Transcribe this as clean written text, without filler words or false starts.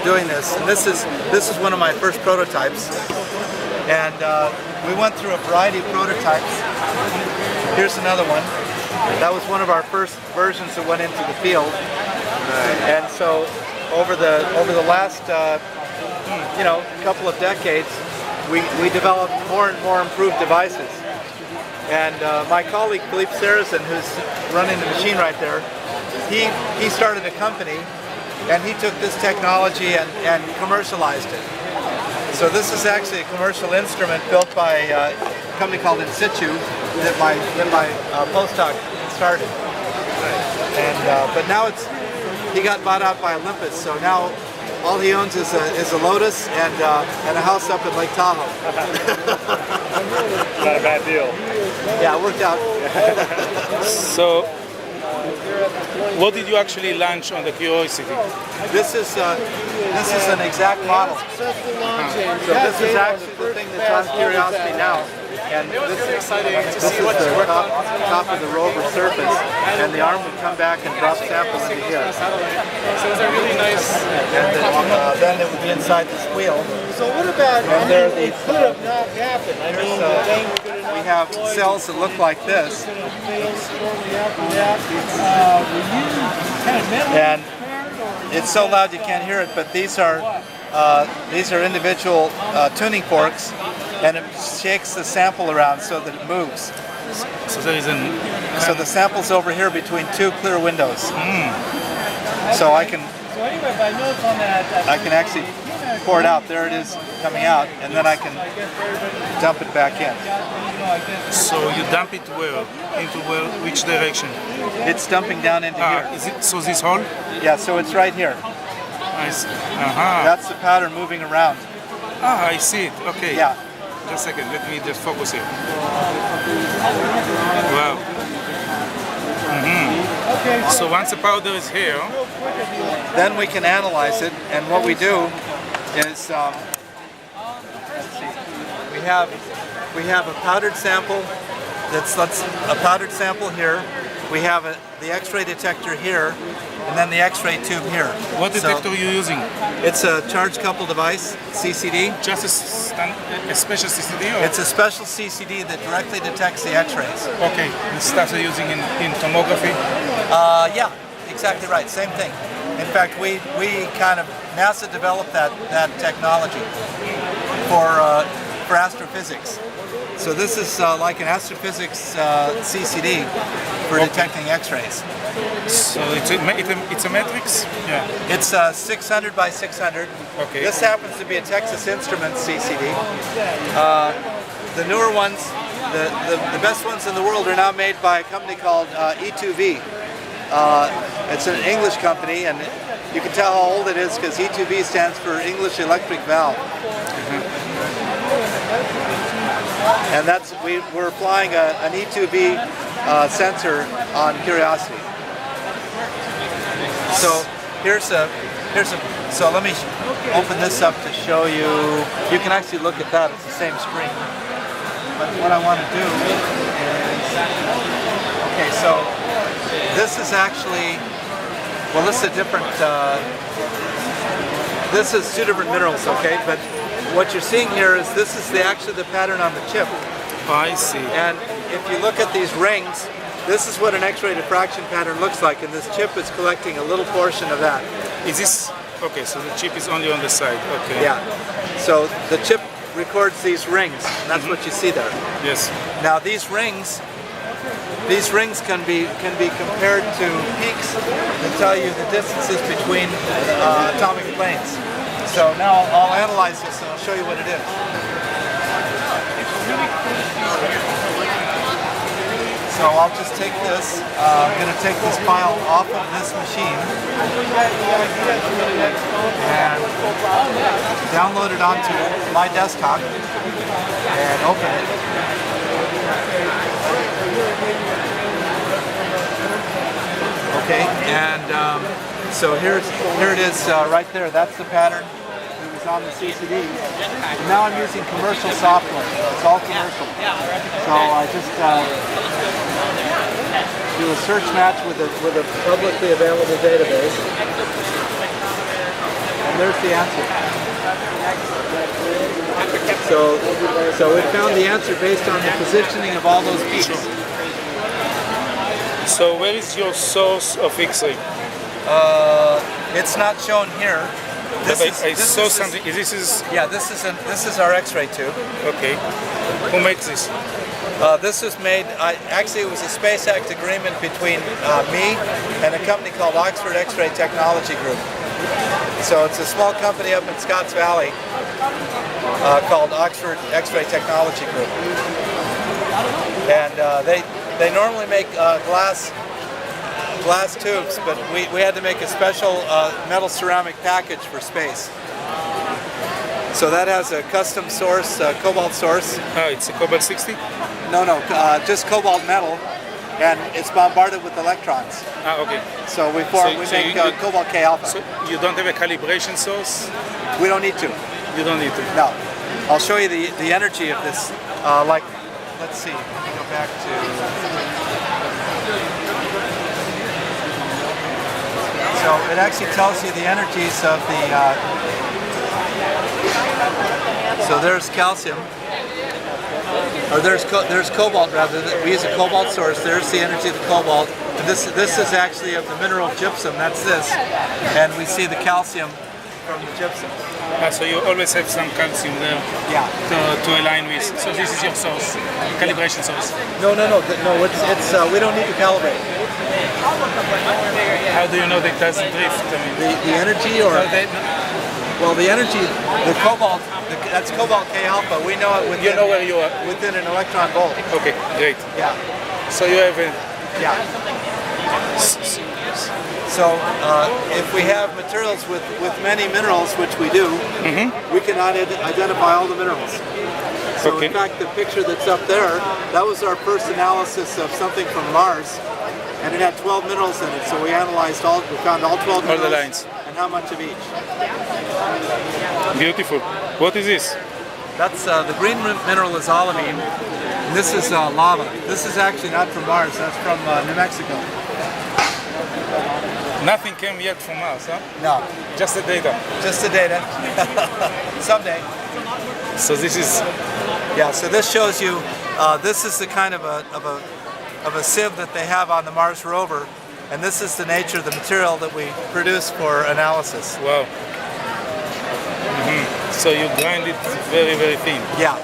doing this, and this is one of my first prototypes. And we went through a variety of prototypes. Here's another one. That was one of our first versions that went into the field. And so over the last couple of decades, we developed more and more improved devices. And my colleague Calif, who's running the machine right there, he started a company, and he took this technology and commercialized it. So this is actually a commercial instrument built by a company called In Situ that my postdoc started. And but now he got bought out by Olympus, so now all he owns is a Lotus and a house up in Lake Tahoe. Not a bad deal. Yeah, it worked out. So, what did you actually launch on the Curiosity? This is an exact model. So this is actually the thing that's on Curiosity now. And this is exciting to see what you work on. Top of the Rover surface, and the arm would come back and drop samples into here. So it's a really nice. And then it would be inside this wheel. So what about and there are these, could have not happened? I mean, we have cells that look like this. And it's so loud you can't hear it, but these are individual tuning forks, and it shakes the sample around so that it moves. So there is So the sample's over here between two clear windows. So I can actually pour it out. There it is coming out, and then I can dump it back in. So you dump it where? Into where? Which direction? It's dumping down into here. Is it so this hole? Yeah, so it's right here. I see. That's the pattern moving around. Ah, I see it. Okay. Yeah. Just a second. Let me just focus here. Wow. Mm-hmm. So once the powder is here, then we can analyze it, and what we do is let's see, we have a powdered sample. That's a powdered sample here. We have the X-ray detector here, and then the X-ray tube here. What detector are you using? It's a charge couple device, CCD. Just a special CCD? Or? It's a special CCD that directly detects the X-rays. Okay, the stuff you're using in tomography? Yeah, exactly right, same thing. In fact, we kind of, NASA developed that technology for astrophysics. So this is like an astrophysics CCD for detecting X-rays. So it's a matrix? Yeah. It's 600 by 600. Okay. This happens to be a Texas Instruments CCD. The newer ones, the best ones in the world are now made by a company called E2V. It's an English company, and you can tell how old it is because E2V stands for English Electric Valve. And we're applying an E2V sensor on Curiosity. So so let me open this up to show you. You can actually look at that. It's the same screen. But what I want to do is, okay, so this is actually, well, this is a different, this is two different minerals, okay? But what you're seeing here is this is actually the pattern on the chip. Oh, I see. And if you look at these rings, this is what an X-ray diffraction pattern looks like, and this chip is collecting a little portion of that. Is this, okay, so the chip is only on the side, okay. Yeah, so the chip records these rings, and that's what you see there. Yes. Now these rings can be compared to peaks that tell you the distances between atomic planes. So now I'll analyze this and I'll show you what it is. So I'll just take this, I'm going to take this file off of this machine and download it onto my desktop and open it. Okay, and so here it is right there. That's the pattern that was on the CCD. And now I'm using commercial software. It's all commercial. So I just do a search match with a publicly available database. there's the answer. So it found the answer based on the positioning of all those peaks. So where is your source of X-ray? It's not shown here. I saw something. This is This is our X-ray tube. okay. Who makes this? This was made. Actually, it was a Space Act agreement between me and a company called Oxford X-ray Technology Group. So it's a small company up in Scotts Valley called Oxford X-ray Technology Group, and they normally make glass tubes, but we had to make a special metal ceramic package for space. So that has a custom source, cobalt source. Oh, it's a cobalt 60? No, just cobalt metal, and it's bombarded with electrons. Ah, okay. So we make cobalt K alpha. So you don't have a calibration source? We don't need to. You don't need to? No. I'll show you the energy of this. Let's see. Go back to. So it actually tells you the energies of the. So there's calcium, or there's cobalt rather. We use a cobalt source. There's the energy of the cobalt. And this is actually of the mineral gypsum. That's this, and we see the calcium from the gypsum. So you always have some calcium there. Yeah. To align with. So this is your source, calibration source. No. It's we don't need to calibrate. How do you know that it doesn't drift? I mean, The energy or well, the energy, the cobalt, that's cobalt K alpha. We know it within. You know where you are. Within an electron volt. Okay, great. Yeah. So you have a. Yeah. So if we have materials with many minerals, which we do, we cannot identify all the minerals. So Okay. in fact, the picture that's up there, that was our first analysis of something from Mars, and it had 12 minerals in it. So we analyzed we found all 12 minerals All the lines. and how much of each. Beautiful. What is this? That's the green mineral is olivine. And this is lava. This is actually not from Mars. That's from New Mexico. Nothing came yet from us, huh? No, Just the data. just the data. Someday. So this is. Yeah. So this shows you. This is the kind of a sieve that they have on the Mars rover, and this is the nature of the material that we produce for analysis. Wow. So you grind it very, very thin. Yeah.